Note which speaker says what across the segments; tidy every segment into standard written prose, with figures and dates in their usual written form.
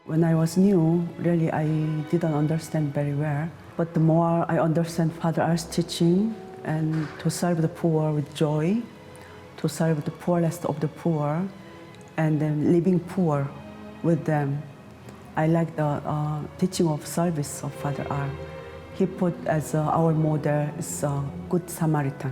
Speaker 1: When I was new, really I didn't understand very well. But the more I understand Father Al's teaching and to serve the poor with joy, to serve the poorest of the poor, and then living poor with them. I like the teaching of service of Father Al. He put as our model is a good Samaritan.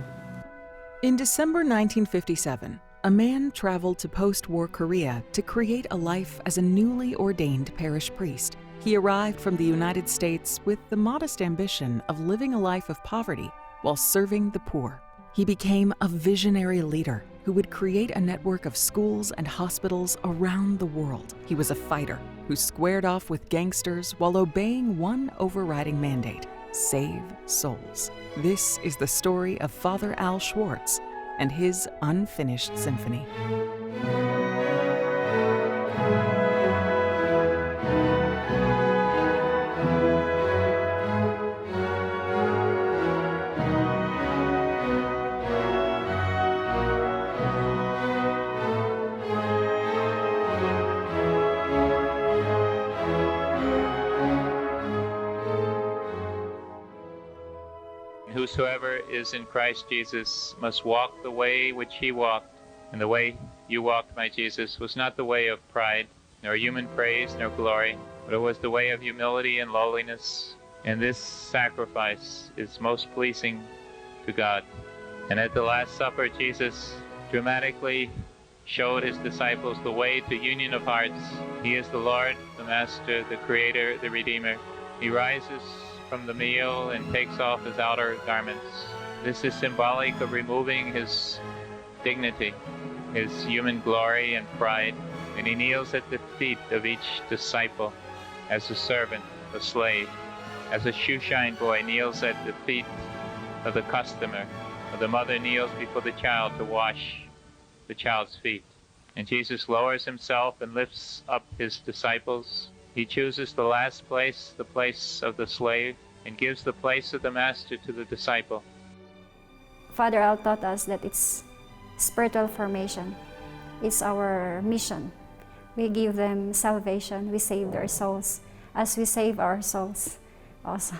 Speaker 2: In December 1957, a man traveled to post-war Korea to create a life as a newly ordained parish priest. He arrived from the United States with the modest ambition of living a life of poverty while serving the poor. He became a visionary leader who would create a network of schools and hospitals around the world. He was a fighter who squared off with gangsters while obeying one overriding mandate: save souls. This is the story of Father Al Schwartz and his unfinished symphony.
Speaker 3: Whosoever is in Christ Jesus must walk the way which he walked. And the way you walked, my Jesus, was not the way of pride, nor human praise, nor glory, but it was the way of humility and lowliness. And this sacrifice is most pleasing to God. And at the Last Supper, Jesus dramatically showed his disciples the way to union of hearts. He is the Lord, the Master, the Creator, the Redeemer. He rises from the meal and takes off his outer garments. This is symbolic of removing his dignity, his human glory and pride, and he kneels at the feet of each disciple as a servant, a slave, as a shoeshine boy kneels at the feet of the customer, or the mother kneels before the child to wash the child's feet. And Jesus lowers himself and lifts up his disciples. He chooses the last place, the place of the slave, and gives the place of the master to the disciple.
Speaker 4: Father Al taught us that it's spiritual formation. It's our mission. We give them salvation. We save their souls as we save our souls also.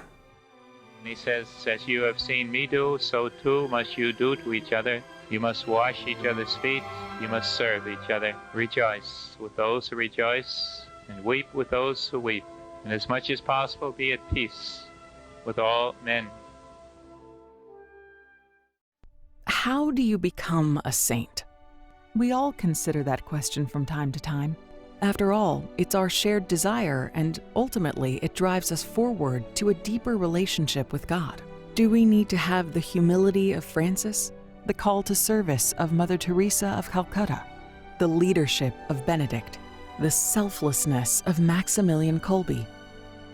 Speaker 3: And he says, as you have seen me do, so too must you do to each other. You must wash each other's feet. You must serve each other. Rejoice with those who rejoice, and weep with those who weep, and as much as possible be at peace with all men.
Speaker 2: How do you become a saint? We all consider that question from time to time. After all, it's our shared desire, and ultimately it drives us forward to a deeper relationship with God. Do we need to have the humility of Francis, the call to service of Mother Teresa of Calcutta, the leadership of Benedict, the selflessness of Maximilian Kolbe?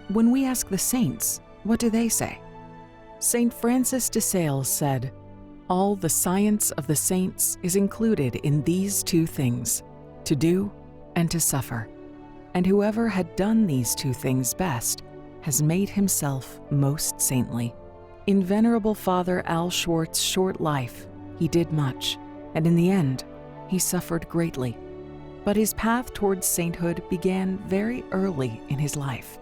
Speaker 2: When we ask the saints, what do they say? Saint Francis de Sales said, "All the science of the saints is included in these two things, to do and to suffer. And whoever had done these two things best has made himself most saintly." In Venerable Father Al Schwartz's short life, he did much, and in the end, he suffered greatly. But his path towards sainthood began very early in his life.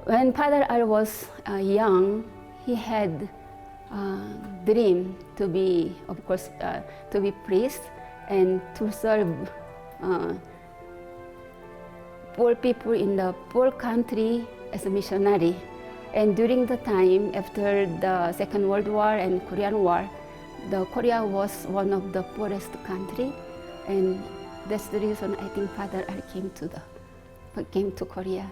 Speaker 5: When Father Al was young, he had a dream to be, of course, to be priest and to serve poor people in the poor country as a missionary. And during the time after the Second World War and Korean War, Korea was one of the poorest country, and that's the reason I think Father Al came to Korea.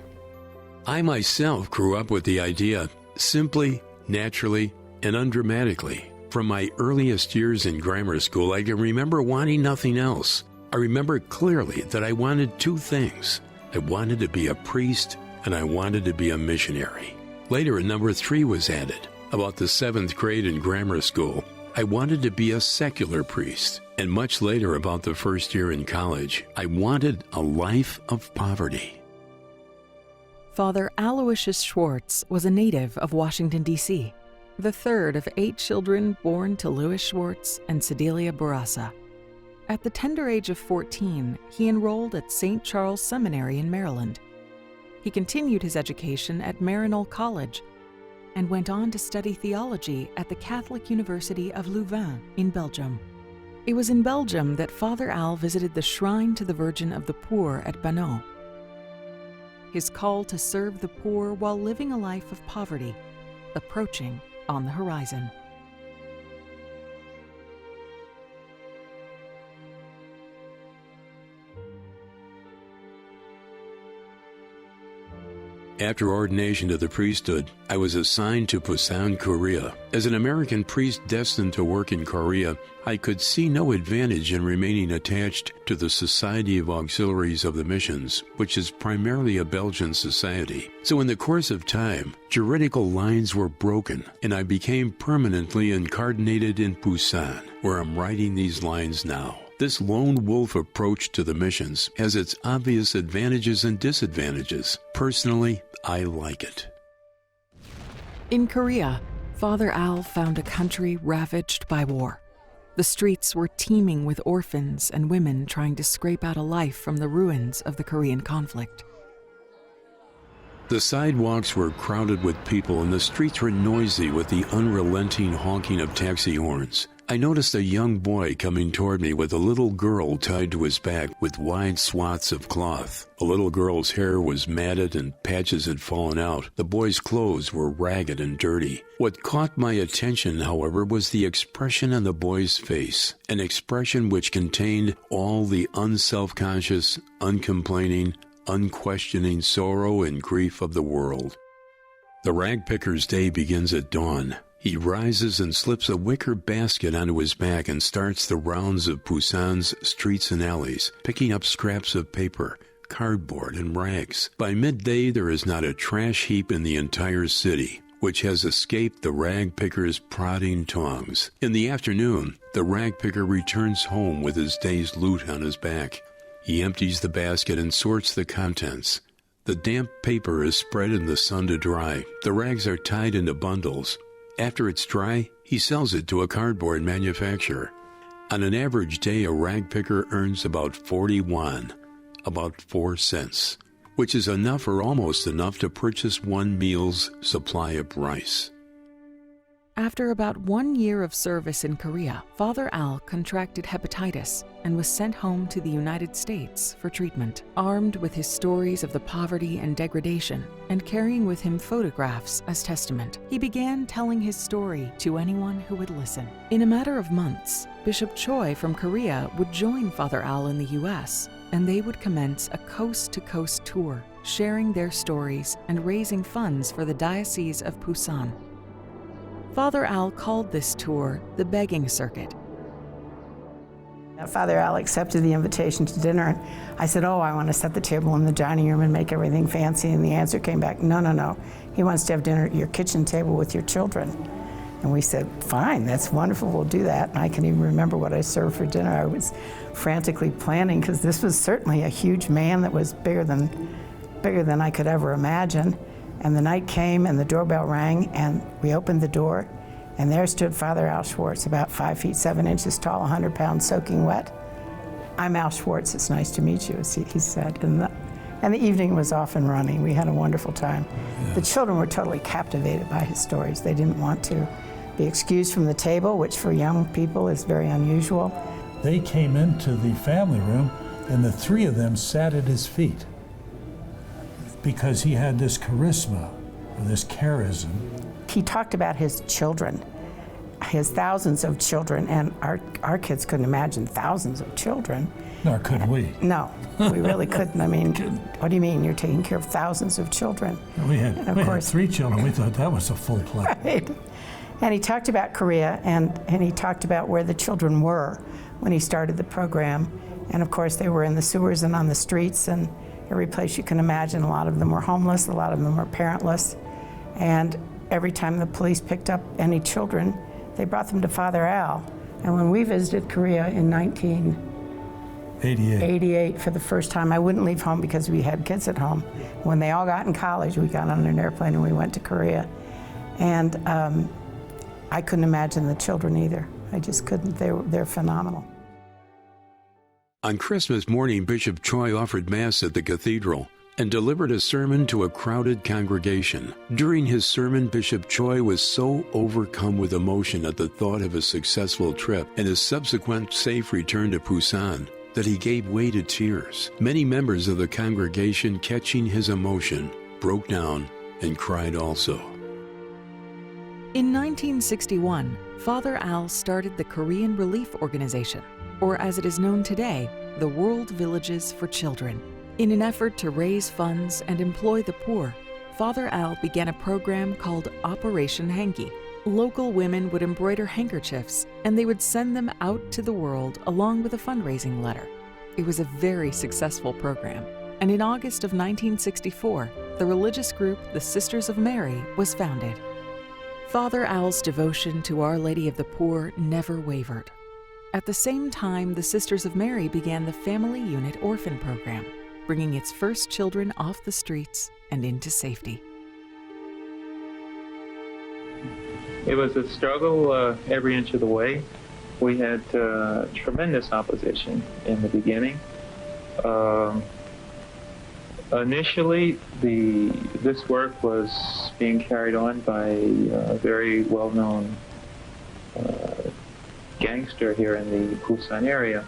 Speaker 6: I myself grew up with the idea simply, naturally, and undramatically. From my earliest years in grammar school, I can remember wanting nothing else. I remember clearly that I wanted two things. I wanted to be a priest, and I wanted to be a missionary. Later, a number 3 was added. About the 7th grade in grammar school, I wanted to be a secular priest. And much later, about the first year in college, I wanted a life of poverty.
Speaker 2: Father Aloysius Schwartz was a native of Washington, D.C., the third of 8 children born to Louis Schwartz and Sedelia Barassa. At the tender age of 14, he enrolled at St. Charles Seminary in Maryland. He continued his education at Maryknoll College and went on to study theology at the Catholic University of Louvain in Belgium. It was in Belgium that Father Al visited the Shrine to the Virgin of the Poor at Banat. His call to serve the poor while living a life of poverty, approaching on the horizon.
Speaker 6: After ordination to the priesthood, I was assigned to Busan, Korea. As an American priest destined to work in Korea, I could see no advantage in remaining attached to the Society of Auxiliaries of the Missions, which is primarily a Belgian society. So in the course of time, juridical lines were broken, and I became permanently incarnated in Busan, where I'm writing these lines now. This lone wolf approach to the missions has its obvious advantages and disadvantages. Personally, I like it.
Speaker 2: In Korea, Father Al found a country ravaged by war. The streets were teeming with orphans and women trying to scrape out a life from the ruins of the Korean conflict.
Speaker 6: The sidewalks were crowded with people and the streets were noisy with the unrelenting honking of taxi horns. I noticed a young boy coming toward me with a little girl tied to his back with wide swaths of cloth. The little girl's hair was matted and patches had fallen out. The boy's clothes were ragged and dirty. What caught my attention, however, was the expression on the boy's face, an expression which contained all the unself-conscious, uncomplaining, unquestioning sorrow and grief of the world. The rag picker's day begins at dawn. He rises and slips a wicker basket onto his back and starts the rounds of Busan's streets and alleys, picking up scraps of paper, cardboard, and rags. By midday, there is not a trash heap in the entire city, which has escaped the rag picker's prodding tongs. In the afternoon, the rag picker returns home with his day's loot on his back. He empties the basket and sorts the contents. The damp paper is spread in the sun to dry. The rags are tied into bundles. After it's dry, he sells it to a cardboard manufacturer. On an average day, a rag picker earns about 40 won, about 4 cents, which is enough or almost enough to purchase one meal's supply of rice.
Speaker 2: After about 1 year of service in Korea, Father Al contracted hepatitis and was sent home to the United States for treatment. Armed with his stories of the poverty and degradation, and carrying with him photographs as testament, he began telling his story to anyone who would listen. In a matter of months, Bishop Choi from Korea would join Father Al in the U.S., and they would commence a coast-to-coast tour, sharing their stories and raising funds for the Diocese of Busan. Father Al called this tour the begging circuit.
Speaker 7: Father Al accepted the invitation to dinner. I said, I want to set the table in the dining room and make everything fancy. And the answer came back, no. He wants to have dinner at your kitchen table with your children. And we said, fine, that's wonderful, we'll do that. And I can even remember what I served for dinner. I was frantically planning because this was certainly a huge man that was bigger than I could ever imagine. And the night came and the doorbell rang and we opened the door and there stood Father Al Schwartz, about 5 feet 7 inches tall, 100 pounds soaking wet. I'm Al Schwartz, it's nice to meet you, he said. And the evening was off and running. We had a wonderful time. Yeah. The children were totally captivated by his stories. They didn't want to be excused from the table, which for young people is very unusual.
Speaker 8: They came into the family room and the 3 of them sat at his feet, because he had this charisma, or this charism.
Speaker 7: He talked about his children, his thousands of children, and our kids couldn't imagine thousands of children.
Speaker 8: Nor could we.
Speaker 7: No, we really couldn't. I mean, what do you mean you're taking care of thousands of children?
Speaker 8: We had 3 children. We thought that was a full plate.
Speaker 7: Right. And he talked about Korea, and he talked about where the children were when he started the program. And of course, they were in the sewers and on the streets, and every place you can imagine. A lot of them were homeless, a lot of them were parentless. And every time the police picked up any children, they brought them to Father Al. And when we visited Korea in 1988 for the first time, I wouldn't leave home because we had kids at home. When they all got in college, we got on an airplane and we went to Korea. And I couldn't imagine the children either. I just couldn't. They're phenomenal.
Speaker 6: On Christmas morning, Bishop Choi offered Mass at the cathedral and delivered a sermon to a crowded congregation. During his sermon, Bishop Choi was so overcome with emotion at the thought of a successful trip and his subsequent safe return to Busan that he gave way to tears. Many members of the congregation, catching his emotion, broke down and cried also.
Speaker 2: In 1961, Father Al started the Korean Relief Organization, or as it is known today, the World Villages for Children. In an effort to raise funds and employ the poor, Father Al began a program called Operation Hanky. Local women would embroider handkerchiefs, and they would send them out to the world along with a fundraising letter. It was a very successful program, and in August of 1964, the religious group the Sisters of Mary was founded. Father Al's devotion to Our Lady of the Poor never wavered. At the same time, the Sisters of Mary began the Family Unit Orphan Program, bringing its first children off the streets and into safety.
Speaker 3: It was a struggle every inch of the way. We had tremendous opposition in the beginning. Initially, this work was being carried on by a very well-known gangster here in the Busan area.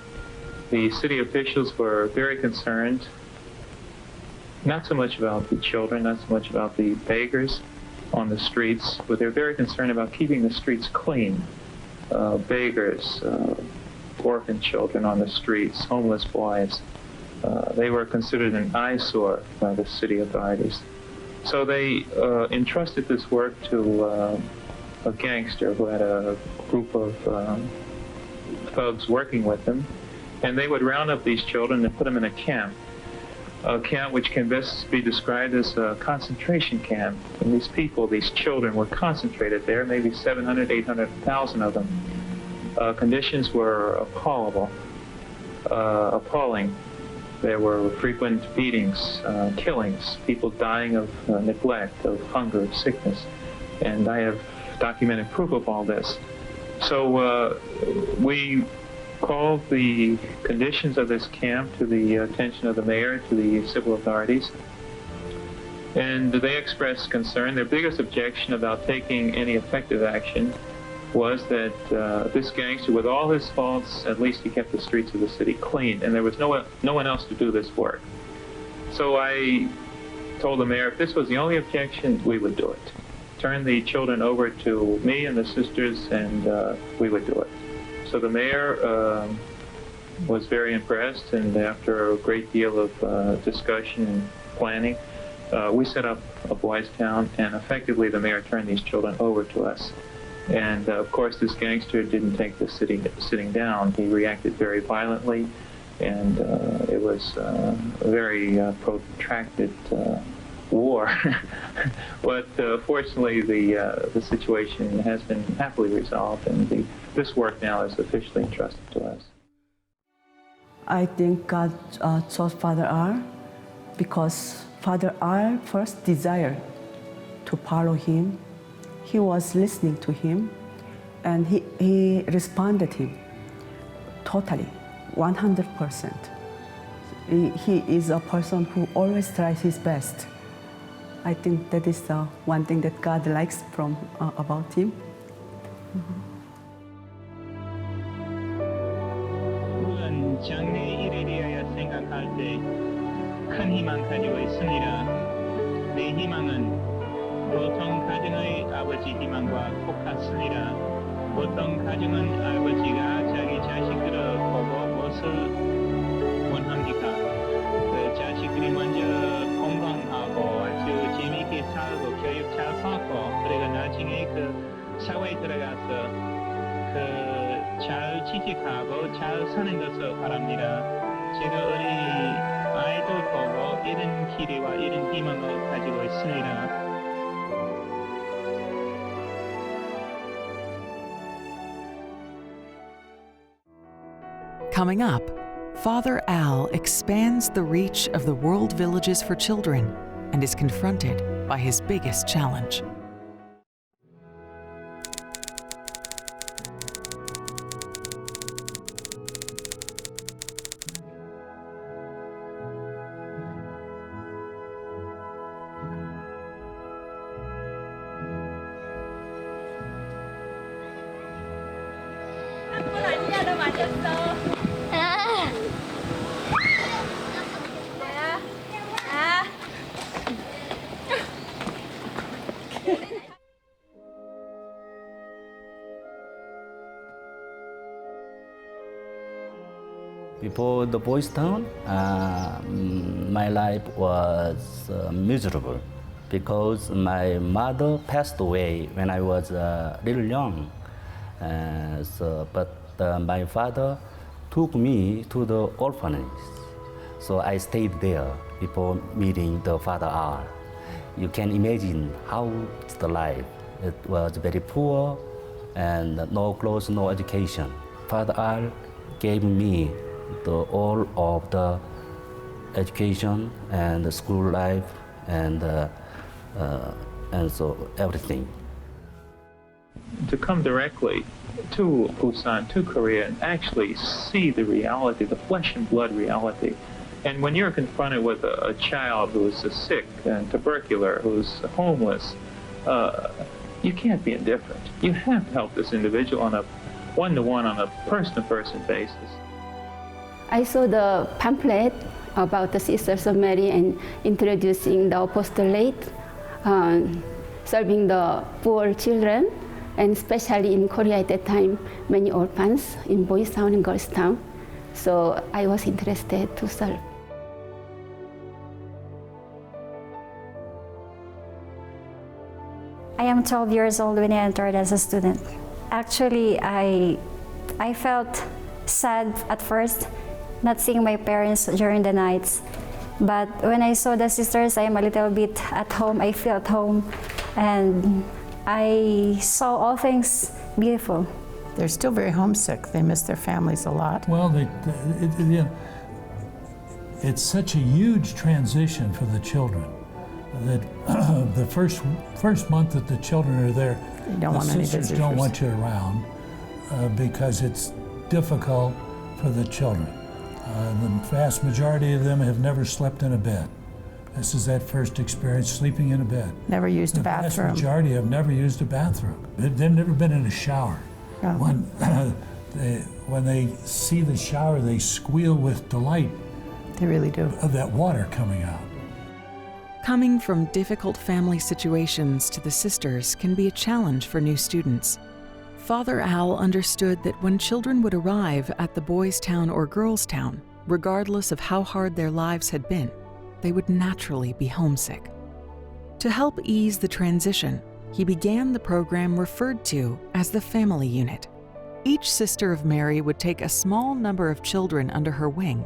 Speaker 3: The city officials were very concerned, not so much about the children, not so much about the beggars on the streets, but they're very concerned about keeping the streets clean. Beggars, orphan children on the streets, homeless boys. They were considered an eyesore by the city authorities. So they entrusted this work to a gangster who had a group of thugs working with him, and they would round up these children and put them in a camp which can best be described as a concentration camp. And these people, these children, were concentrated there, maybe 700, 800,000 of them. Conditions were appalling. There were frequent beatings, killings, people dying of neglect, of hunger, of sickness. And I have documented proof of all this. So we called the conditions of this camp to the attention of the mayor, to the civil authorities. And they expressed concern. Their biggest objection about taking any effective action was that this gangster, with all his faults, at least he kept the streets of the city clean, and there was no one else to do this work. So I told the mayor, if this was the only objection, we would do it. Turn the children over to me and the sisters, and we would do it. So the mayor was very impressed, and after a great deal of discussion and planning, we set up a boys' town, and effectively the mayor turned these children over to us. And of course, this gangster didn't take the sitting down. He reacted very violently, and it was a very protracted war. But fortunately, the situation has been happily resolved, and this work now is officially entrusted to us.
Speaker 1: I think God chose Father R because Father R first desired to follow him. He was listening to him, and he responded him totally, 100%. He is a person who always tries his best. I think that is the one thing that God likes about him.
Speaker 9: 우리는 장래의 일에 대하여 생각할 때 큰 희망 가지고 있습니다. 내 희망은 보통 가정의 아버지 희망과 똑같습니다. 보통 가정은 아버지가 자기 자식들을 보고 무엇을 원합니까? 그 자식들이 먼저 건강하고 아주 재미있게 살고 교육 잘 받고 그리고 나중에 그 사회에 들어가서 그 잘 취직하고 잘 사는 것을 바랍니다. 제가 우리 아이들 보고 이런 기대와 이런 희망을 가지고 있습니다.
Speaker 2: Coming up, Father Al expands the reach of the World Villages for Children and is confronted by his biggest challenge.
Speaker 10: Before the boys' town, my life was miserable because my mother passed away when I was little young. But my father took me to the orphanage, so I stayed there before meeting the Father R. You can imagine how it's the life. It was very poor and no clothes, no education. Father R gave me all of the education and the school life and so everything.
Speaker 3: To come directly to Busan, to Korea, and actually see the reality, the flesh and blood reality. And when you're confronted with a child who's sick and tubercular, who's homeless, you can't be indifferent. You have to help this individual on a one-to-one, on a person-to-person basis.
Speaker 5: I saw the pamphlet about the Sisters of Mary and introducing the apostolate, serving the poor children, and especially in Korea at that time, many orphans in boys' town and girls' town. So I was interested to serve.
Speaker 4: I am 12 years old when I entered as a student. Actually, I felt sad at first, not seeing my parents during the nights. But when I saw the sisters, I am a little bit at home. I feel at home, and I saw all things beautiful.
Speaker 7: They're still very homesick. They miss their families a lot.
Speaker 8: Well, it's such a huge transition for the children that the first month that the children are there, the sisters don't want you around because it's difficult for the children. The vast majority of them have never slept in a bed. This is that first experience, sleeping in a bed.
Speaker 7: Never used a bathroom.
Speaker 8: The vast majority have never used a bathroom. They've never been in a shower.
Speaker 7: Yeah.
Speaker 8: When they see the shower, they squeal with delight.
Speaker 7: They really do.
Speaker 8: Of that water coming out.
Speaker 2: Coming from difficult family situations to the sisters can be a challenge for new students. Father Al understood that when children would arrive at the boys' town or girls' town, regardless of how hard their lives had been, they would naturally be homesick. To help ease the transition, he began the program referred to as the Family Unit. Each Sister of Mary would take a small number of children under her wing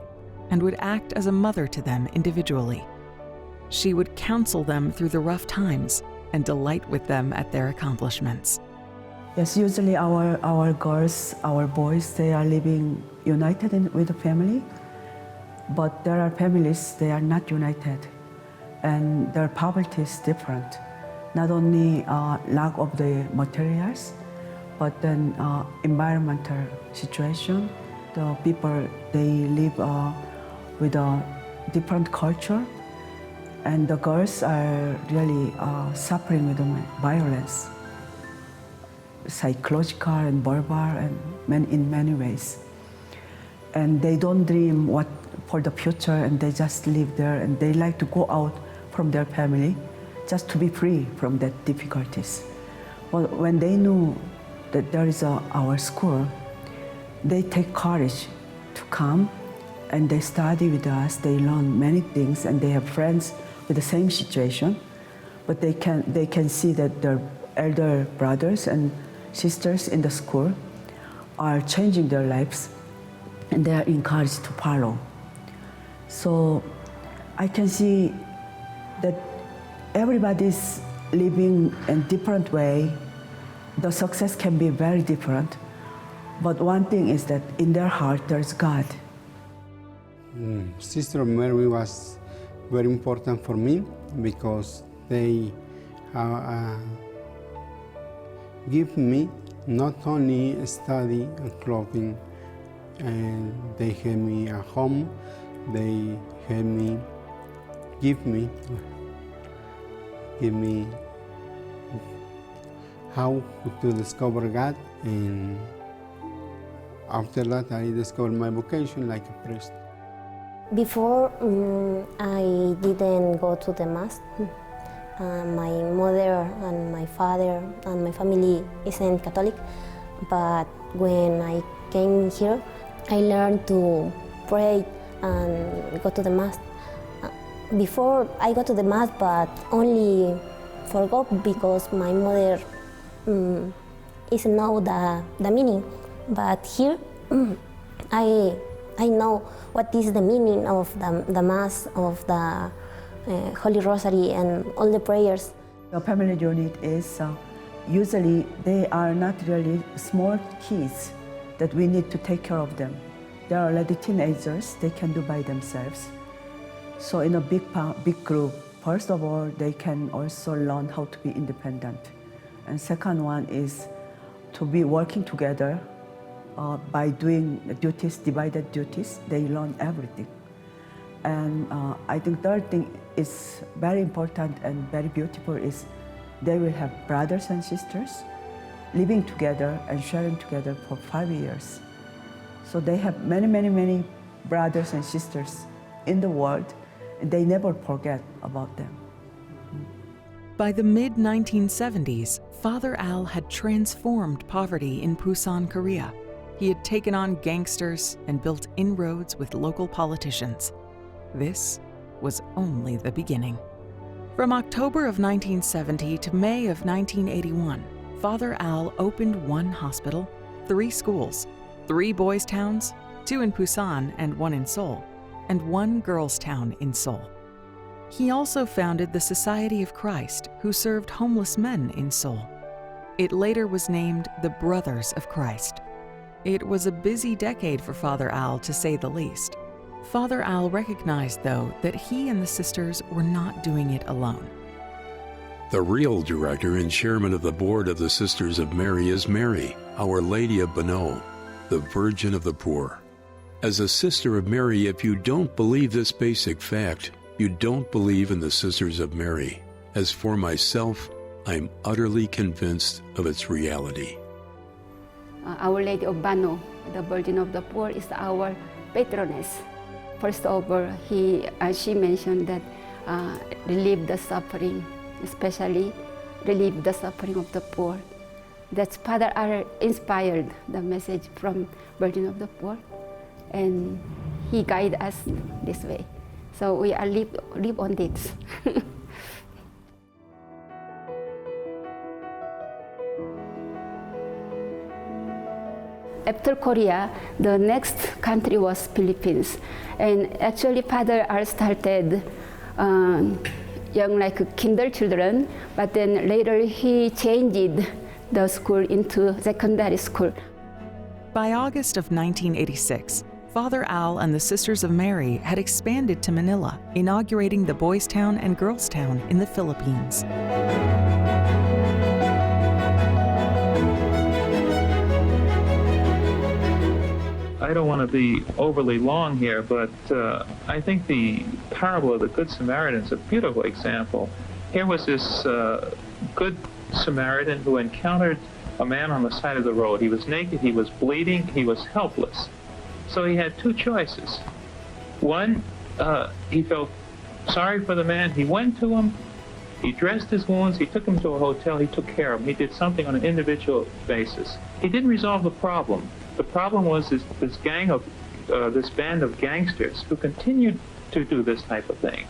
Speaker 2: and would act as a mother to them individually. She would counsel them through the rough times and delight with them at their accomplishments.
Speaker 1: Yes, usually our girls, our boys, they are living united with the family, but there are families, they are not united, and their poverty is different. Not only lack of the materials, but then environmental situation. The people, they live with a different culture, and the girls are really suffering with violence, psychological and verbal, and in many ways. And they don't dream what for the future, and they just live there, and they like to go out from their family just to be free from that difficulties. Well, when they knew that there is our school, they take courage to come, and they study with us. They learn many things, and they have friends with the same situation, but they can see that their elder brothers and sisters in the school are changing their lives, and they are encouraged to follow. So I can see that everybody's living in a different way. The success can be very different, but one thing is that in their heart there's God.
Speaker 11: Sister Mary was very important for me because they give me not only study and clothing, and they gave me a home, they gave me, give me how to discover God, and After that, I discovered my vocation like a priest.
Speaker 12: Before, I didn't go to the mass. My mother and my father and my family isn't Catholic, but when I came here, I learned to pray and go to the mass. Before, I go to the mass, but only for God because my mother doesn't know the meaning. But here, I know what is the meaning of the mass, of the Holy Rosary and all the prayers.
Speaker 1: The family unit is usually they are not really small kids that we need to take care of them. They are already teenagers, they can do by themselves. So in a big group, first of all, they can also learn how to be independent. And second one is to be working together by doing duties, divided duties, they learn everything. And I think third thing is very important and very beautiful is they will have brothers and sisters living together and sharing together for 5 years. So they have many brothers and sisters in the world, and they never forget about them.
Speaker 2: By the mid-1970s, Father Al had transformed poverty in Busan, Korea. He had taken on gangsters and built inroads with local politicians. This was only the beginning. From October of 1970 to May of 1981, Father Al opened one hospital, 3 schools, 3 boys' towns, 2 in Busan and 1 in Seoul, and 1 girls' town in Seoul. He also founded the Society of Christ, who served homeless men in Seoul. It later was named the Brothers of Christ. It was a busy decade for Father Al, to say the least. Father Al recognized, though, that he and the sisters were not doing it alone.
Speaker 6: The real director and chairman of the board of the Sisters of Mary is Mary, Our Lady of Bonneau, the Virgin of the Poor. As a Sister of Mary, if you don't believe this basic fact, you don't believe in the Sisters of Mary. As for myself, I'm utterly convinced of its reality.
Speaker 5: Our Lady of Bonneau, the Virgin of the Poor, is our patroness. First of all, she mentioned that relieve the suffering, especially relieve the suffering of the poor. That's Father R inspired the message from Virgin of the Poor, and he guided us this way. So we are live on this. After Korea, the next country was Philippines, and actually Father R started young like kinder children, but then later he changed the school into secondary school.
Speaker 2: By August of 1986, Father Al and the Sisters of Mary had expanded to Manila, inaugurating the Boys' Town and Girls' Town in the Philippines.
Speaker 3: I don't want to be overly long here, but I think the parable of the Good Samaritan is a beautiful example. Here was this Good Samaritan who encountered a man on the side of the road. He was naked, he was bleeding, he was helpless. So he had 2 choices. One, he felt sorry for the man. He went to him, he dressed his wounds, he took him to a hotel, he took care of him. He did something on an individual basis. He didn't resolve the problem. The problem was this band of gangsters who continued to do this type of thing.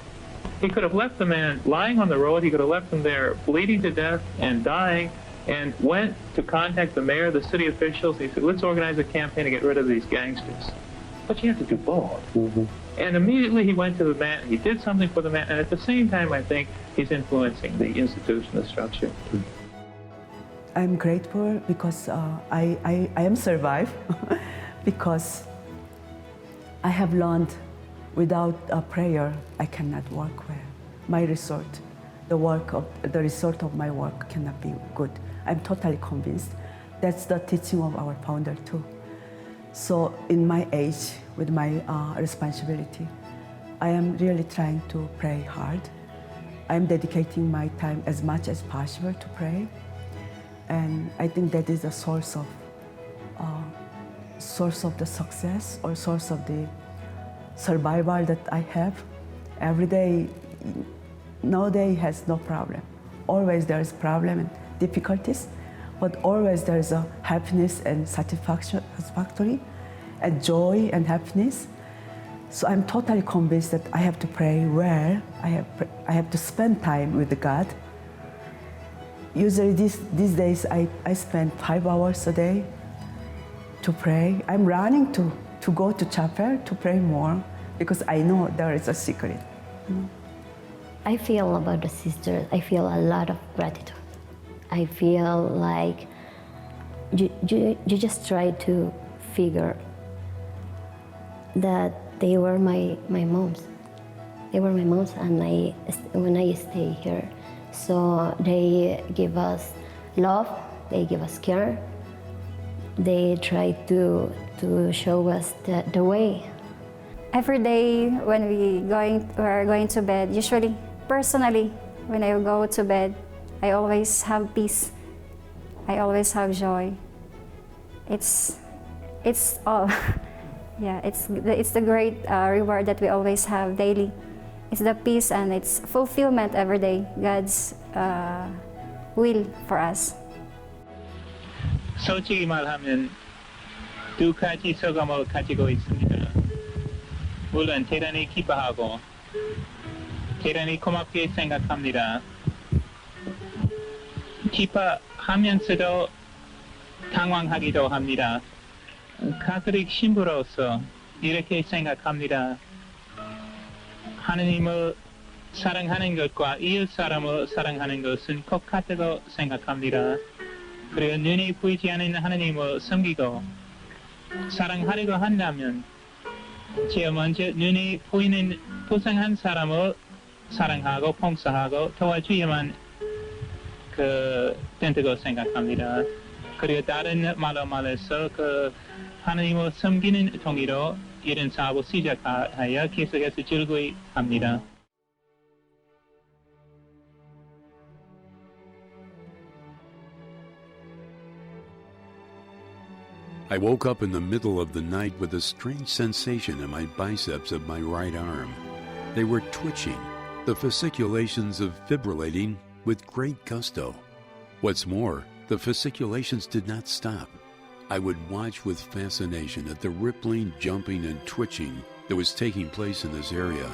Speaker 3: He could have left the man lying on the road, he could have left him there bleeding to death and dying, and went to contact the mayor, the city officials. He said, let's organize a campaign to get rid of these gangsters. But you have to do both. Mm-hmm. And immediately he went to the man, he did something for the man, and at the same time, I think, he's influencing the institution, the structure.
Speaker 1: I'm grateful because I am survived because I have learned without a prayer I cannot work well. My result, the result of my work cannot be good. I'm totally convinced. That's the teaching of our founder too. So in my age, with my responsibility, I am really trying to pray hard. I'm dedicating my time as much as possible to pray. And I think that is a source of source of the success or source of the survival that I have. Every day, no day has no problem. Always there is problem and difficulties, but always there is a happiness and satisfactory, and joy and happiness. So I'm totally convinced that I have to pray well. I have to spend time with God. Usually these days I spend 5 hours a day to pray. I'm running to go to chapel to pray more because I know there is a secret.
Speaker 12: I feel about the sisters, I feel a lot of gratitude. I feel like you just try to figure that they were my moms. They were my moms, and when I stay here, so they give us love, they give us care, they try to show us the way.
Speaker 4: Every day when we're going to bed, usually, personally, when I go to bed, I always have peace. I always have joy. It's all. Yeah, it's the great reward that we always have daily. It's the peace and it's fulfillment every day, God's will for us.
Speaker 9: 솔직히 말하면 두 가지 소감을 가지고 있습니다. 물론 대단히 기뻐하고 대단히 고맙게 생각합니다. 기뻐하면서도 당황하기도 합니다. 가톨릭 신부로서 이렇게 생각합니다. 하느님을 사랑하는 것과 이웃 사람을 사랑하는 것은 똑같다고 생각합니다. 그리고 눈이 보이지 않는 하느님을 섬기고 사랑하려고 한다면 제일 먼저 눈이 보이는 불쌍한 사람을 사랑하고 봉사하고 도와줘야만 된다고 생각합니다. 그리고 다른 말로 말해서 하나님을 섬기는 동기로 이런 사업을 시작하여 계속해서 즐거이 합니다.
Speaker 6: I woke up in the middle of the night with a strange sensation in my biceps of my right arm. They were twitching, the fasciculations of fibrillating with great gusto. What's more, the fasciculations did not stop. I would watch with fascination at the rippling, jumping, and twitching that was taking place in this area.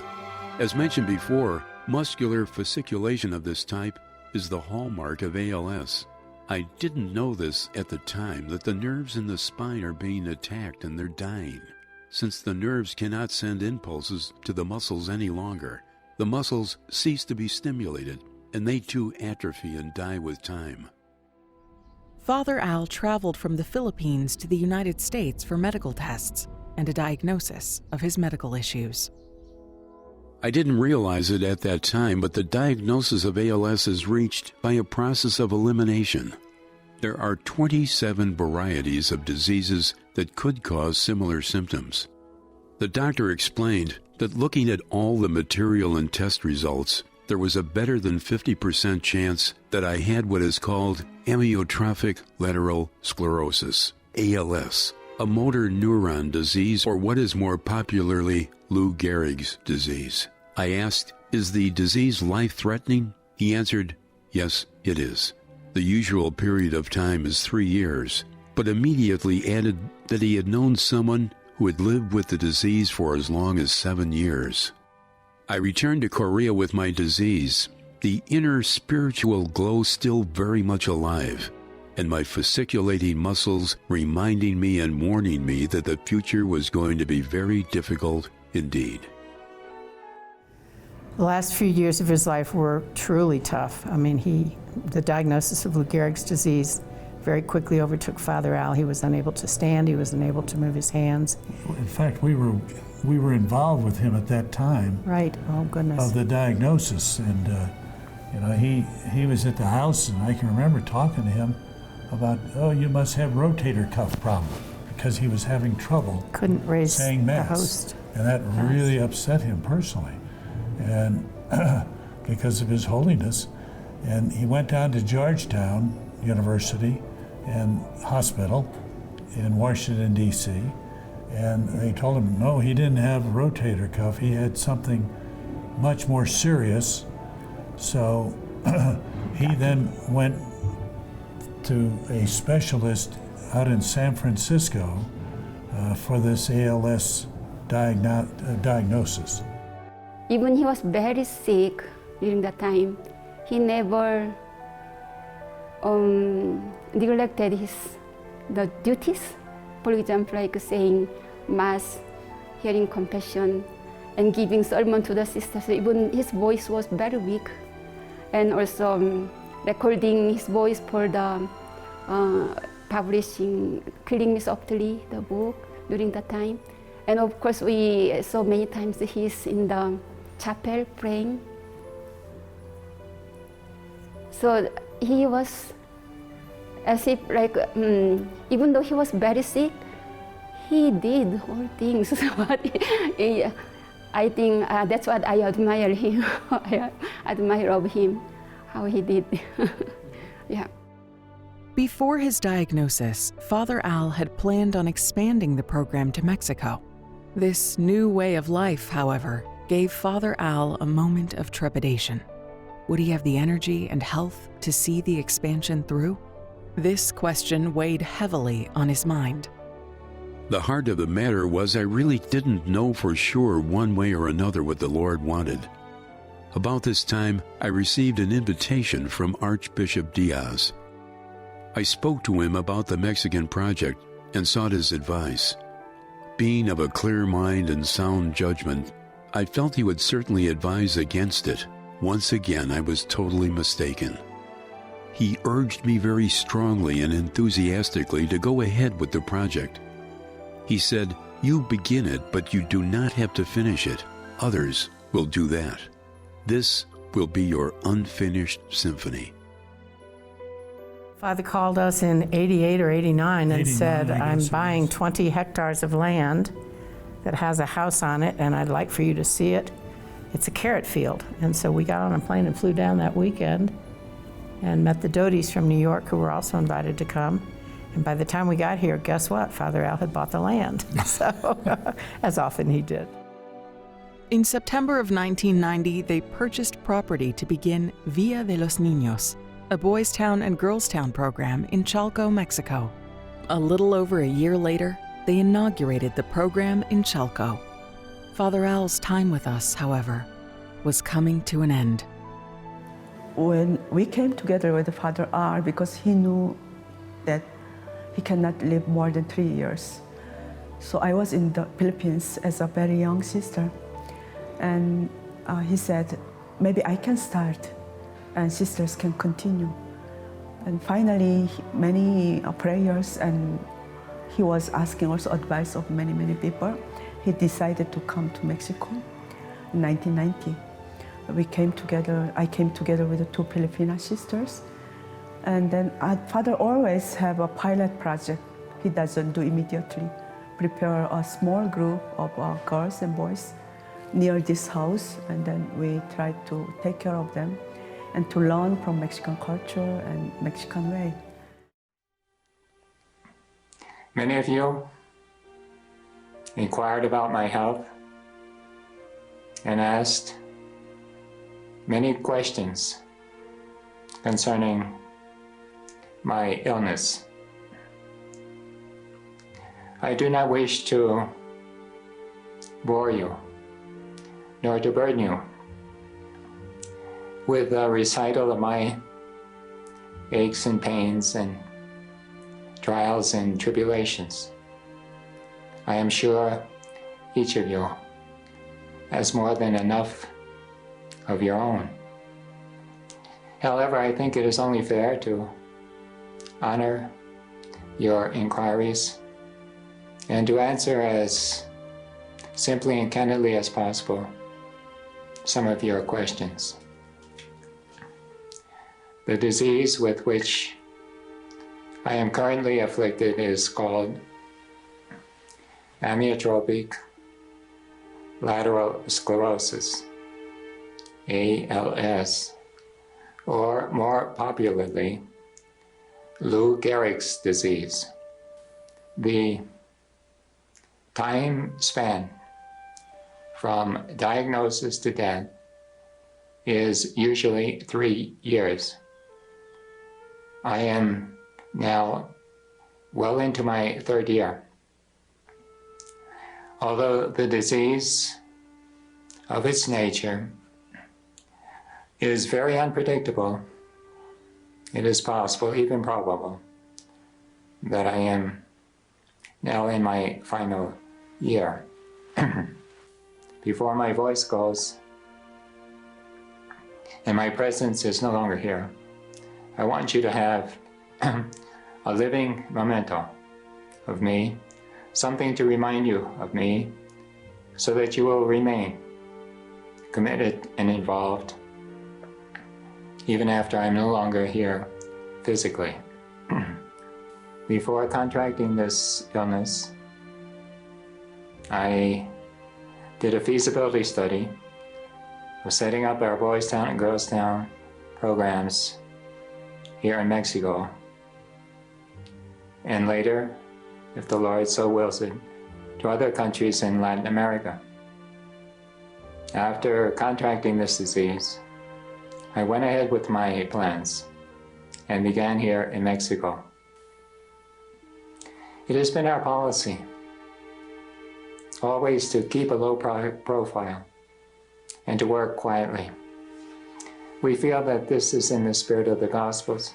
Speaker 6: As mentioned before, muscular fasciculation of this type is the hallmark of ALS. I didn't know this at the time, that the nerves in the spine are being attacked and they're dying. Since the nerves cannot send impulses to the muscles any longer, the muscles cease to be stimulated, and they too atrophy and die with time.
Speaker 2: Father Al traveled from the Philippines to the United States for medical tests and a diagnosis of his medical issues.
Speaker 6: I didn't realize it at that time, but the diagnosis of ALS is reached by a process of elimination. There are 27 varieties of diseases that could cause similar symptoms. The doctor explained that looking at all the material and test results, there was a better than 50% chance that I had what is called amyotrophic lateral sclerosis, ALS, a motor neuron disease, or what is more popularly Lou Gehrig's disease. I asked, "Is the disease life-threatening?" He answered, "Yes, it is. The usual period of time is 3 years," but immediately added that he had known someone who had lived with the disease for as long as 7 years. I returned to Korea with my disease, the inner spiritual glow still very much alive, and my fasciculating muscles reminding me and warning me that the future was going to be very difficult indeed.
Speaker 7: The last few years of his life were truly tough. I mean, the diagnosis of Lou Gehrig's disease very quickly overtook Father Al. He was unable to stand, he was unable to move his hands.
Speaker 8: In fact, we were involved with him at that time.
Speaker 7: Right, oh goodness.
Speaker 8: Of the diagnosis, and he was at the house, and I can remember talking to him about, "Oh, you must have rotator cuff problem," because he was having trouble
Speaker 7: couldn't raise
Speaker 8: saying Mass,
Speaker 7: the host.
Speaker 8: and that really upset him personally, and because of his holiness. And he went down to Georgetown University and hospital, in Washington, D.C., and they told him, no, he didn't have a rotator cuff. He had something much more serious. So he then went to a specialist out in San Francisco for this ALS diagnosis.
Speaker 5: Even he was very sick during that time, he never neglected the duties. For example, like saying mass, hearing confession, and giving sermon to the sisters. Even his voice was very weak, and also recording his voice for the publishing Killing Me Softly, the book, during that time. And of course, we saw many times he's in the chapel praying. So he was as if like, even though he was very sick, he did all things. I think that's what I admire him. I admire of him, how he did. Yeah.
Speaker 2: Before his diagnosis, Father Al had planned on expanding the program to Mexico. This new way of life, however, gave Father Al a moment of trepidation. Would he have the energy and health to see the expansion through? This question weighed heavily on his mind.
Speaker 6: The heart of the matter was I really didn't know for sure one way or another what the Lord wanted. About this time, I received an invitation from Archbishop Diaz. I spoke to him about the Mexican project and sought his advice. Being of a clear mind and sound judgment, I felt he would certainly advise against it. Once again, I was totally mistaken. He urged me very strongly and enthusiastically to go ahead with the project. He said, "You begin it, but you do not have to finish it. Others will do that. This will be your unfinished symphony."
Speaker 7: Father called us in 88 or 89 and said, "I'm buying 20 hectares of land that has a house on it, and I'd like for you to see it. It's a carrot field." And so we got on a plane and flew down that weekend and met the Doties from New York, who were also invited to come. And by the time we got here, guess what? Father Al had bought the land, so as often he did.
Speaker 2: In September of 1990, they purchased property to begin Villa de los Niños, a Boys Town and Girls Town program in Chalco, Mexico. A little over a year later, they inaugurated the program in Chalco. Father Al's time with us, however, was coming to an end.
Speaker 1: When we came together with Father Al, because he knew that he cannot live more than 3 years. So I was in the Philippines as a very young sister. And he said, maybe I can start and sisters can continue. And finally, many prayers, and he was asking also advice of many, many people. He decided to come to Mexico in 1990. I came together with the two Filipina sisters. And then Father always have a pilot project. He doesn't do immediately. Prepare a small group of girls and boys near this house, and then we try to take care of them and to learn from Mexican culture and Mexican way.
Speaker 13: Many of you inquired about my health and asked many questions concerning my illness. I do not wish to bore you, nor to burden you with a recital of my aches and pains and trials and tribulations. I am sure each of you has more than enough of your own. However, I think it is only fair to honor your inquiries and to answer as simply and candidly as possible some of your questions. The disease with which I am currently afflicted is called amyotrophic lateral sclerosis, ALS, or more popularly, Lou Gehrig's disease. the time span from diagnosis to death is usually 3 years. I am now well into my 3rd year. Although the disease of its nature is very unpredictable, it is possible, even probable, that I am now in my final year. Before my voice goes and my presence is no longer here, I want you to have a living memento of me, something to remind you of me, so that you will remain committed and involved even after I'm no longer here physically. Before contracting this illness, I did a feasibility study of setting up our Boys Town and Girls Town programs here in Mexico, and later, if the Lord so wills it, to other countries in Latin America. After contracting this disease, I went ahead with my plans and began here in Mexico. It has been our policy always to keep a low profile and to work quietly. We feel that this is in the spirit of the Gospels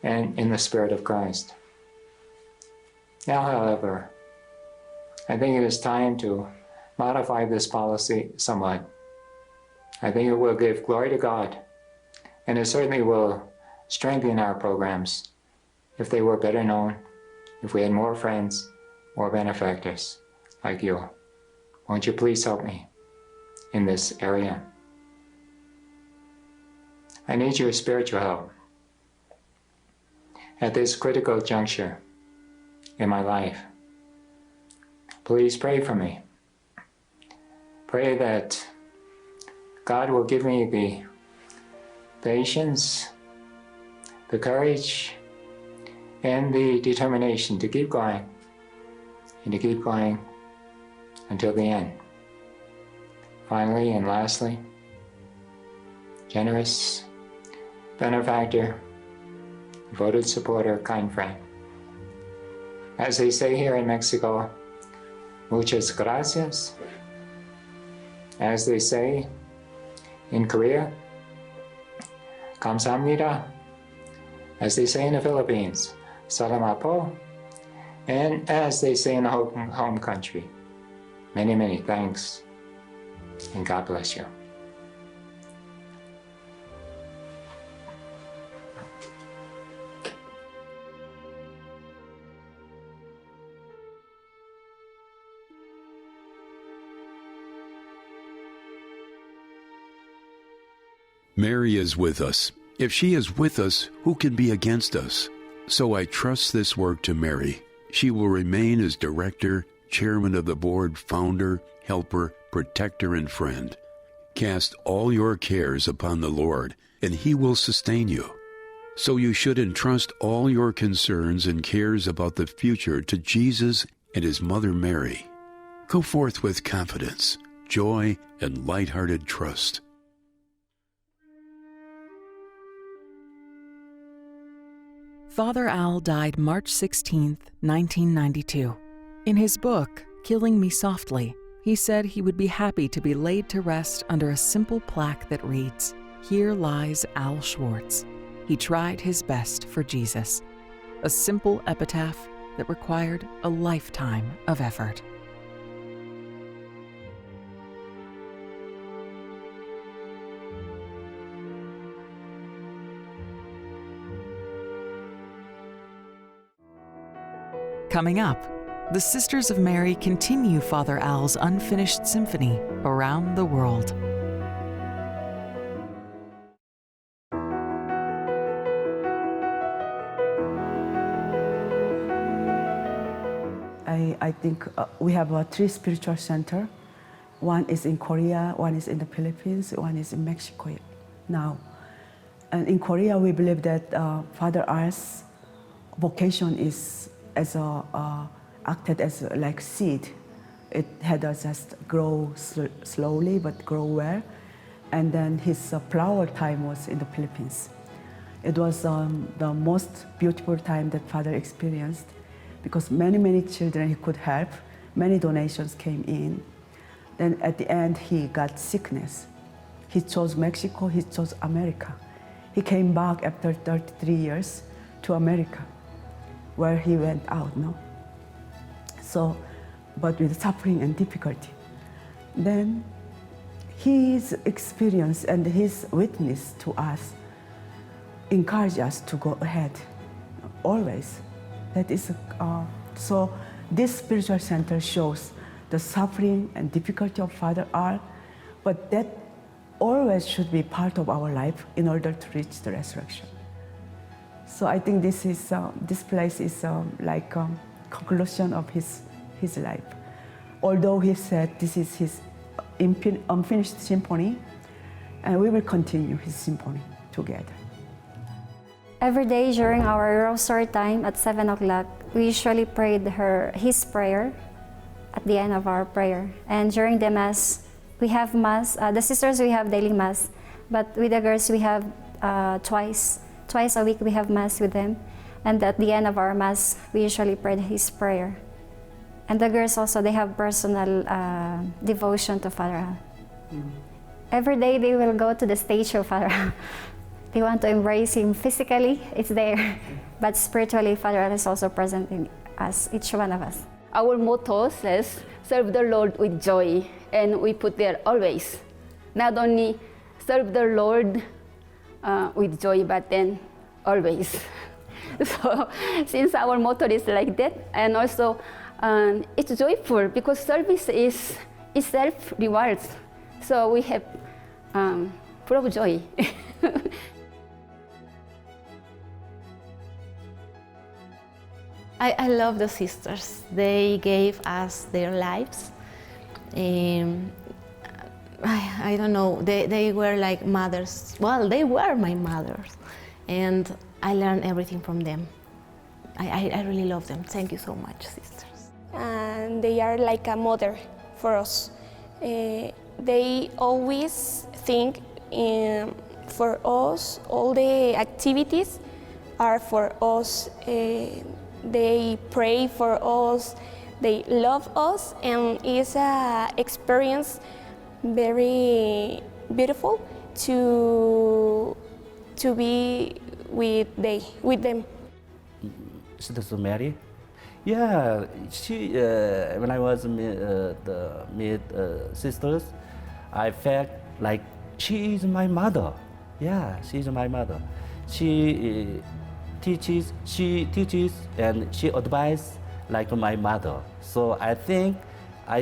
Speaker 13: and in the spirit of Christ. Now, however, I think it is time to modify this policy somewhat. I think it will give glory to God, and it certainly will strengthen our programs if they were better known, if we had more friends, more benefactors like you. Won't you please help me in this area? I need your spiritual help at this critical juncture in my life. Please pray for me. Pray that God will give me the patience, the courage, and the determination to keep going, and to keep going until the end. Finally and lastly, generous benefactor, devoted supporter, kind friend. As they say here in Mexico, muchas gracias. As they say in Korea, 감사합니다. As they say in the Philippines, salamat po. And as they say in the home country, many, many thanks, and God bless you.
Speaker 6: Mary is with us. If she is with us, who can be against us? So I trust this work to Mary. She will remain as director, chairman of the board, founder, helper, protector, and friend. Cast all your cares upon the Lord, and He will sustain you. So you should entrust all your concerns and cares about the future to Jesus and His Mother Mary. Go forth with confidence, joy, and light-hearted trust.
Speaker 2: Father Al died March 16, 1992. In his book, Killing Me Softly, he said he would be happy to be laid to rest under a simple plaque that reads, "Here lies Al Schwartz. He tried his best for Jesus." A simple epitaph that required a lifetime of effort. Coming up, the Sisters of Mary continue Father Al's unfinished symphony around the world.
Speaker 1: I think we have 3 spiritual centers. One is in Korea, one is in the Philippines, one is in Mexico now. And in Korea, we believe that Father Al's vocation is as a acted as like seed. It had us just grow slowly but grow well. And then his flower time was in the Philippines. It was the most beautiful time that Father experienced because many children he could help, many donations came in. Then at the end he got sickness. He chose Mexico, he chose America. He came back after 33 years to America, where he went out, no? So, but with suffering and difficulty. Then his experience and his witness to us encourage us to go ahead, always. That is, so this spiritual center shows the suffering and difficulty of Father R, but that always should be part of our life in order to reach the resurrection. So I think this is this place is like conclusion of his life. Although he said this is his unfinished symphony, and we will continue his symphony together.
Speaker 4: Every day during our rosary time at 7 o'clock, we usually prayed his prayer at the end of our prayer. And during the Mass, we have Mass. The sisters, we have daily Mass, but with the girls, we have twice a week we have Mass with them. And at the end of our Mass, we usually pray his prayer. And the girls also, they have personal devotion to Father Al. Every day they will go to the statue of Father Al. They want to embrace him physically, it's there. But spiritually, Father Al is also present in us, each one of us.
Speaker 5: Our motto says, serve the Lord with joy, and we put there always. Not only serve the Lord with joy, but then always. So since our motto is like that, and also it's joyful because service is itself rewards. So we have full of joy.
Speaker 14: I love the sisters. They gave us their lives. I don't know, they were like mothers. Well, they were my mothers. And I learned everything from them. I really love them. Thank you so much, sisters.
Speaker 15: And they are like a mother for us. They always think for us, all the activities are for us. They pray for us, they love us, and it's an experience very beautiful to be with them.
Speaker 10: Sister Mary, yeah, she when I was meet sisters, I felt like she is my mother. Yeah, she is my mother. She teaches and she advises like my mother. So I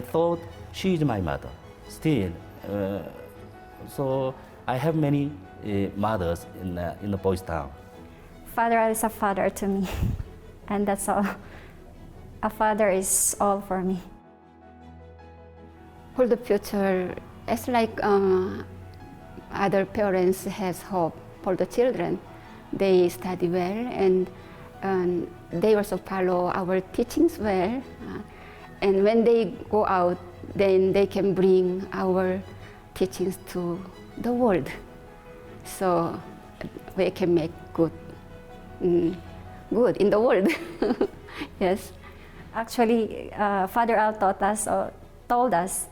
Speaker 10: thought she is my mother still. So I have many mothers in the boys' town.
Speaker 4: Father is a father to me, and that's all. A father is all for me.
Speaker 5: For the future, it's like other parents has hope for the children. They study well, and they also follow our teachings well. And when they go out, then they can bring our teachings to the world. So we can make good in the world. Yes.
Speaker 4: Actually, Father Al told us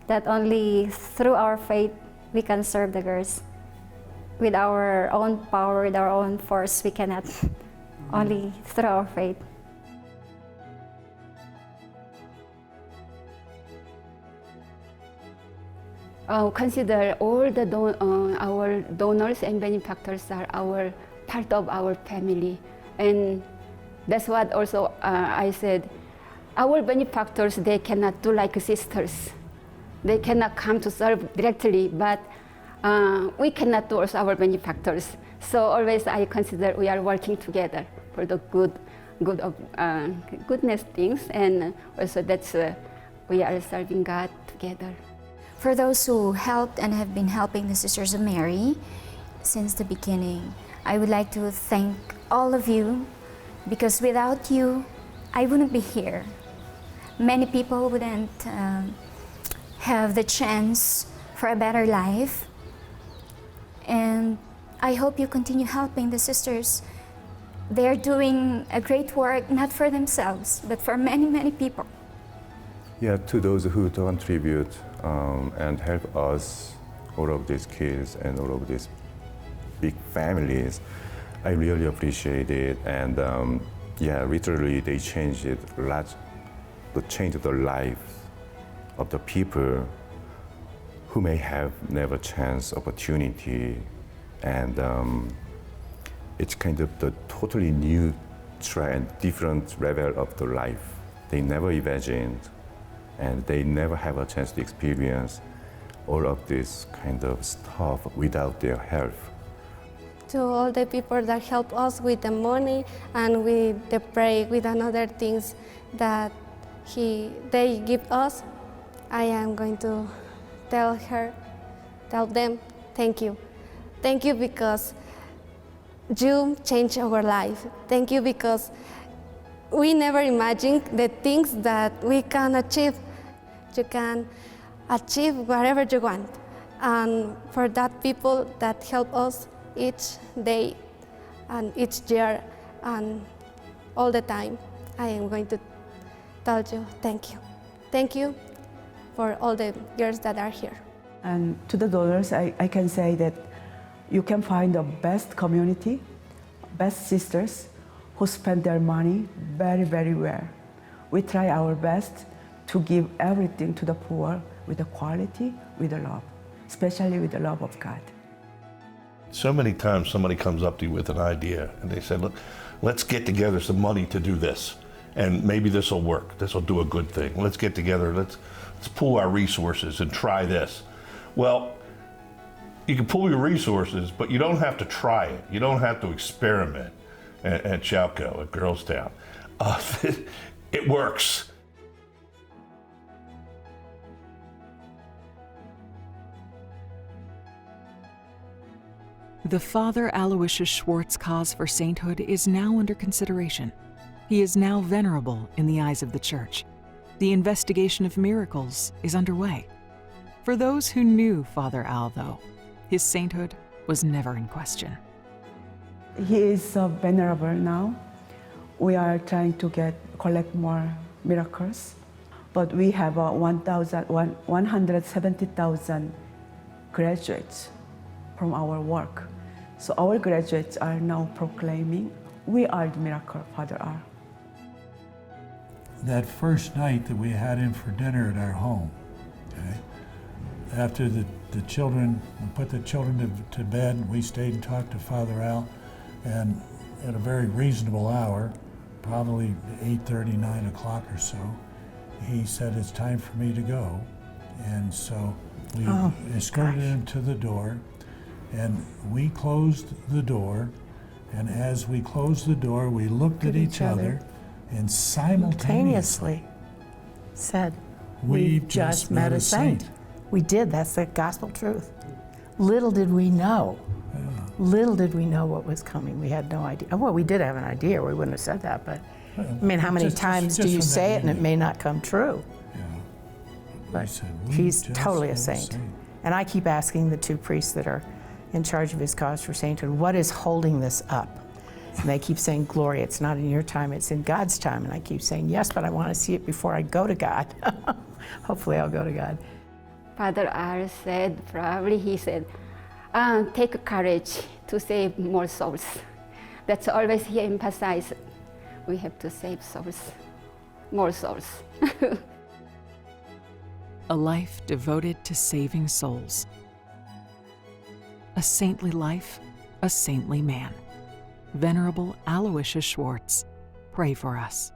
Speaker 4: that only through our faith we can serve the girls. With our own power, with our own force, we cannot. Only through our faith.
Speaker 5: Consider all the our donors and benefactors are our part of our family, and that's what also I said. Our benefactors, they cannot do like sisters. They cannot come to serve directly, but we cannot do also our benefactors. So always I consider we are working together for the goodness things, and also that's we are serving God together.
Speaker 16: For those who helped and have been helping the Sisters of Mary since the beginning, I would like to thank all of you, because without you, I wouldn't be here. many people wouldn't have the chance for a better life. And I hope you continue helping the sisters. They're doing a great work, not for themselves, but for many, many people.
Speaker 17: Yeah, to those who contribute and help us, all of these kids and all of these big families, I really appreciate it. And yeah, literally they changed it a lot, to change the life of the people who may have never chance, opportunity, and it's kind of the totally new and different level of the life they never imagined, and they never have a chance to experience all of this kind of stuff without their help.
Speaker 15: To all the people that help us with the money and with the prayer, with another things that they give us, I am going to tell them, thank you. Thank you because you changed our life. Thank you because we never imagined the things that we can achieve. You can achieve whatever you want. And for that people that help us each day and each year and all the time, I am going to tell you thank you. Thank you for all the girls that are here.
Speaker 1: And to the donors, I can say that you can find the best community, best sisters who spend their money very, very well. We try our best to give everything to the poor with the quality, with the love, especially with the love of God.
Speaker 18: So many times somebody comes up to you with an idea and they say, look, let's get together some money to do this. And maybe this will work. This will do a good thing. Let's get together. Let's pool our resources and try this. Well, you can pool your resources, but you don't have to try it. You don't have to experiment at Chalco, at Girlstown. It works.
Speaker 2: The Father Aloysius Schwartz cause for sainthood is now under consideration. He is now venerable in the eyes of the Church. The investigation of miracles is underway. For those who knew Father Al, though, his sainthood was never in question.
Speaker 1: He is venerable now. We are trying to collect more miracles, but we have 170,000 graduates from our work. So our graduates are now proclaiming, we are the miracle, Father R.
Speaker 8: That first night that we had him for dinner at our home, okay, after the children, we put the children to bed, we stayed and talked to Father Al, and at a very reasonable hour, probably 8:30, 9 o'clock or so, he said, it's time for me to go. And so we escorted him to the door, and we closed the door, and as we closed the door, we looked at each other and simultaneously
Speaker 7: said, we've just met a saint. We did, that's the gospel truth. Little did we know. Little did we know what was coming. We had no idea. Well, we did have an idea, we wouldn't have said that, but I mean, how many times do you say it and it may not come true? But he's totally a saint. And I keep asking the two priests that are in charge of his cause for sainthood, what is holding this up? And they keep saying, Gloria, it's not in your time, it's in God's time. And I keep saying, yes, but I want to see it before I go to God. Hopefully I'll go to God.
Speaker 5: Father R said, probably he said, take courage to save more souls. That's always he emphasized. We have to save souls, more souls.
Speaker 2: A life devoted to saving souls. A saintly life, a saintly man. Venerable Aloysius Schwartz, pray for us.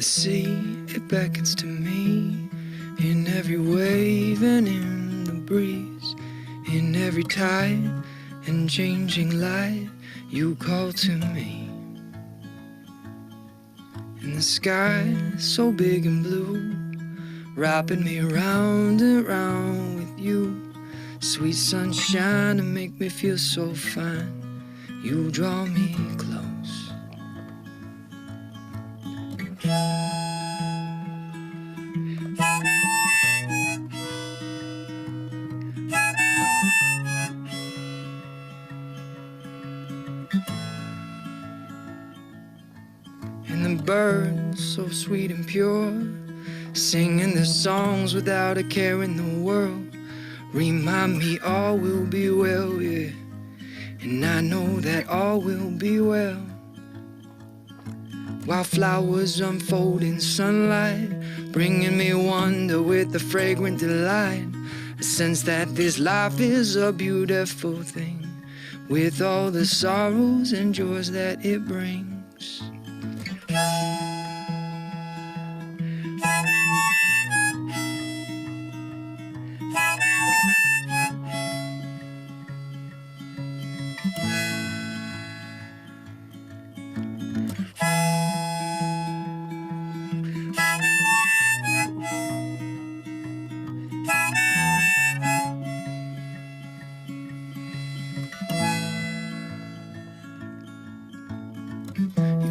Speaker 19: the sea, it beckons to me in every wave and in the breeze, in every tide and changing light, you call to me. In the sky, so big and blue, wrapping me round and round with you. Sweet sunshine to make me feel so fine, you draw me close. And the birds, so sweet and pure, singing their songs without a care in the world, remind me all will be well, yeah. And I know that all will be well. While flowers unfold in sunlight, bringing me wonder with a fragrant delight, a sense that this life is a beautiful thing, with all the sorrows and joys that it brings.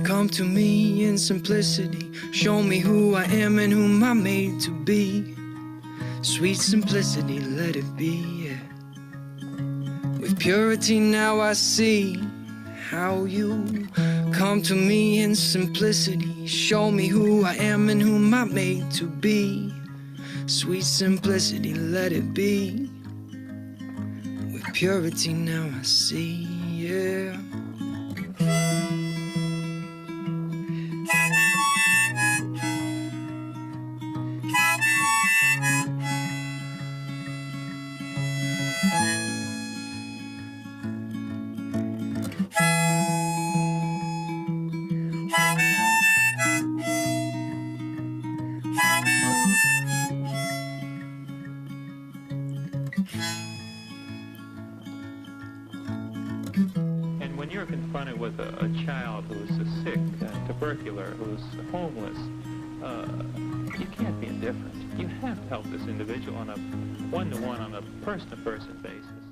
Speaker 19: Come to me in simplicity, show me who I am and whom I'm made to be. Sweet simplicity, let it be, yeah. With purity now I see how you come to me in simplicity, show me who I am and whom I'm made to be. Sweet simplicity, let it be. With purity now I see, yeah.
Speaker 3: And when you're confronted with a child who's sick, tubercular, who's homeless, you can't be indifferent. You have to help this individual on a one-to-one, on a person-to-person basis.